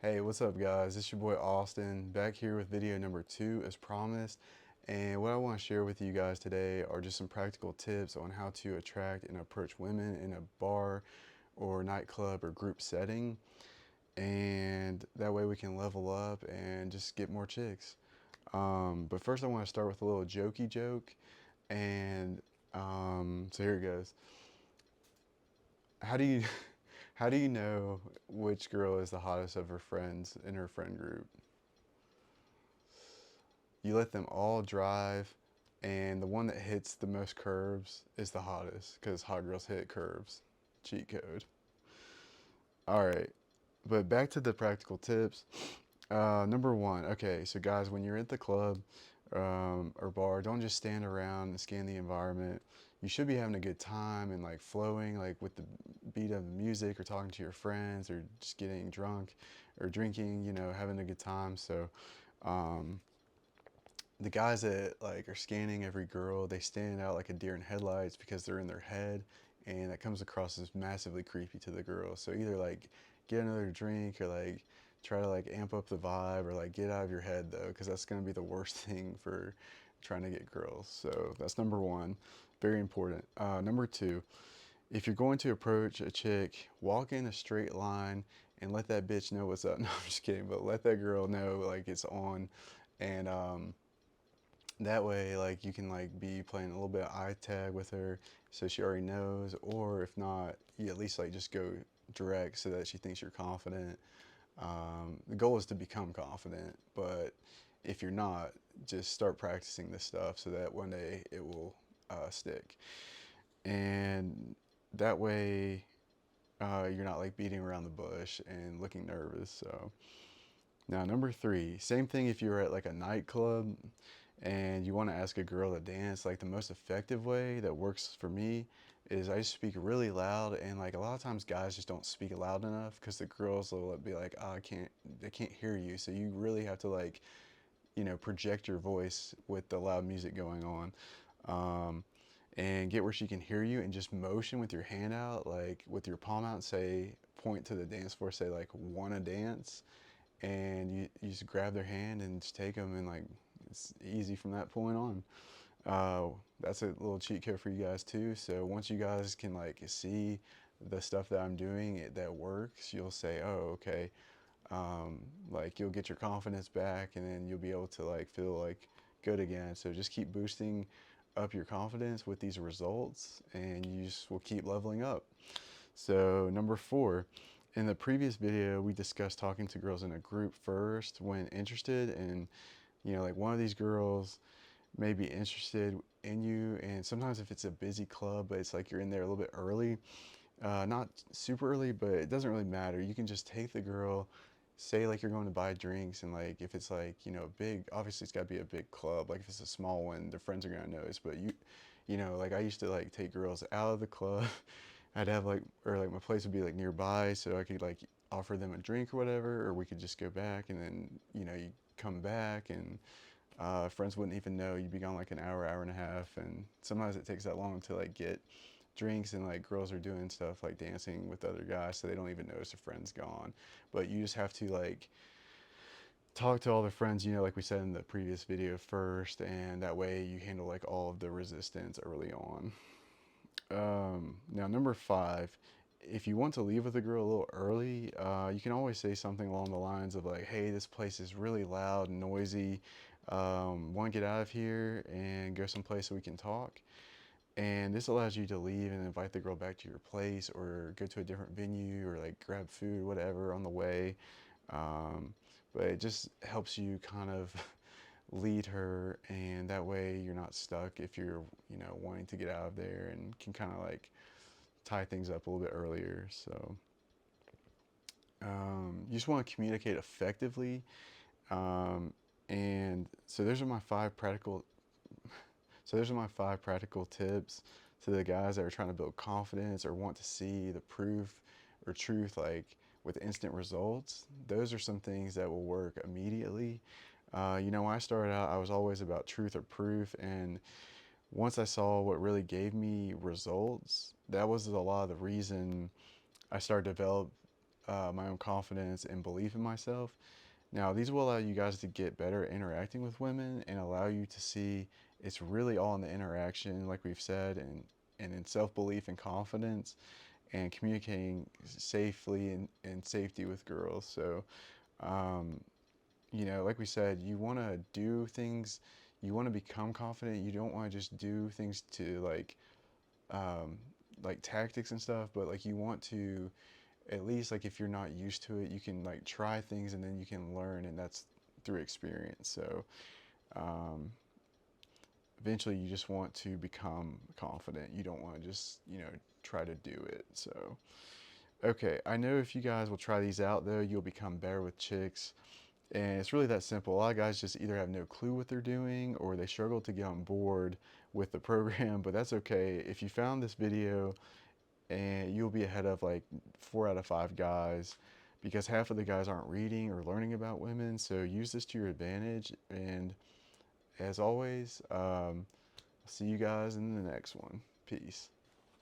Hey, what's up, guys? It's your boy Austin back here with video number 2 as promised. And what I want to share with you guys today are just some practical tips on how to attract and approach women in a bar or nightclub or group setting. And that way we can level up and just get more chicks. But first, I want to start with a little jokey joke. And so here it goes. How do you how do you know which girl is the hottest of her friends in her friend group? You let them all drive, and the one that hits the most curves is the hottest because hot girls hit curves. Cheat code. All right, but back to the practical tips. Number one, okay, so guys, when you're at the club or bar, don't just stand around and scan the environment. You should be having a good time and like flowing, like with the beat of the music, or talking to your friends, or just getting drunk, or drinking. Having a good time. So, um, the guys that like are scanning every girl, they stand out like a deer in headlights because they're in their head, and that comes across as massively creepy to the girl. So either like get another drink or like try to like amp up the vibe or like get out of your head though, because that's gonna be the worst thing for trying to get girls. So that's number one, very important. Number two, if you're going to approach a chick, walk in a straight line and let that bitch know what's up. No, I'm just kidding, but let that girl know like it's on, and that way like you can like be playing a little bit of eye tag with her so she already knows, or if not, you at least like just go direct so that she thinks you're confident. The goal is to become confident, but if you're not, just start practicing this stuff so that one day it will stick, and that way you're not like beating around the bush and looking nervous. So now, number three, same thing if you're at like a nightclub and you want to ask a girl to dance. Like the most effective way that works for me is I just speak really loud, and like a lot of times guys just don't speak loud enough because the girls will be like, oh, I can't, they can't hear you. So you really have to like, project your voice with the loud music going on. Um, and get where she can hear you and just motion with your hand out, like with your palm out, say, point to the dance floor, say like, wanna dance, and you just grab their hand and just take them, and like it's easy from that point on. uh, that's a little cheat code for you guys too. So once you guys can like see the stuff that I'm doing that works, you'll say, oh, okay. Like you'll get your confidence back, and then you'll be able to like feel like good again. So just keep boosting up your confidence with these results, and you just will keep leveling up. So number four, in the previous video, we discussed talking to girls in a group first when interested, and like one of these girls may be interested in you, and sometimes if it's a busy club, but it's like you're in there a little bit early, not super early, but it doesn't really matter. You can just take the girl, say like you're going to buy drinks, and like if it's like big, obviously it's got to be a big club. Like if it's a small one, their friends are gonna notice. But like I used to like take girls out of the club. I'd have like, or like my place would be like nearby, so I could like offer them a drink or whatever, or we could just go back, and then you come back, and friends wouldn't even know. You'd be gone like an hour, hour and a half, and sometimes it takes that long to like get drinks, and like girls are doing stuff like dancing with other guys, so they don't even notice a friend's gone. But you just have to like talk to all the friends, like we said in the previous video first, and that way you handle like all of the resistance early on. Now, number five, if you want to leave with a girl a little early, you can always say something along the lines of like, hey, this place is really loud and noisy. Want to get out of here and go someplace so we can talk? And this allows you to leave and invite the girl back to your place, or go to a different venue, or like grab food, whatever, on the way. Um, but it just helps you kind of lead her, and that way you're not stuck if you're, wanting to get out of there, and can kind of like tie things up a little bit earlier. So you just want to communicate effectively. Um, and so those are my five practical So those are my five practical tips to the guys that are trying to build confidence or want to see the proof or truth like with instant results. Those are some things that will work immediately. When I started out, I was always about truth or proof, and once I saw what really gave me results, that was a lot of the reason I started my own confidence and belief in myself. Now, these will allow you guys to get better at interacting with women and allow you to see it's really all in the interaction, like we've said, and in self belief and confidence and communicating safely and safety with girls. So, um, like we said, you want to do things, you want to become confident. You don't want to just do things to um, like tactics and stuff, but like you want to at least like if you're not used to it, you can like try things and then you can learn, and that's through experience. So um, eventually, you just want to become confident. You don't want to just try to do it. So okay, I know if you guys will try these out though, you'll become better with chicks. And it's really that simple. A lot of guys just either have no clue what they're doing or they struggle to get on board with the program, but that's okay. If you found this video, and you'll be ahead of like 4 out of 5 guys because half of the guys aren't reading or learning about women. So use this to your advantage. And as always, see you guys in the next one. Peace.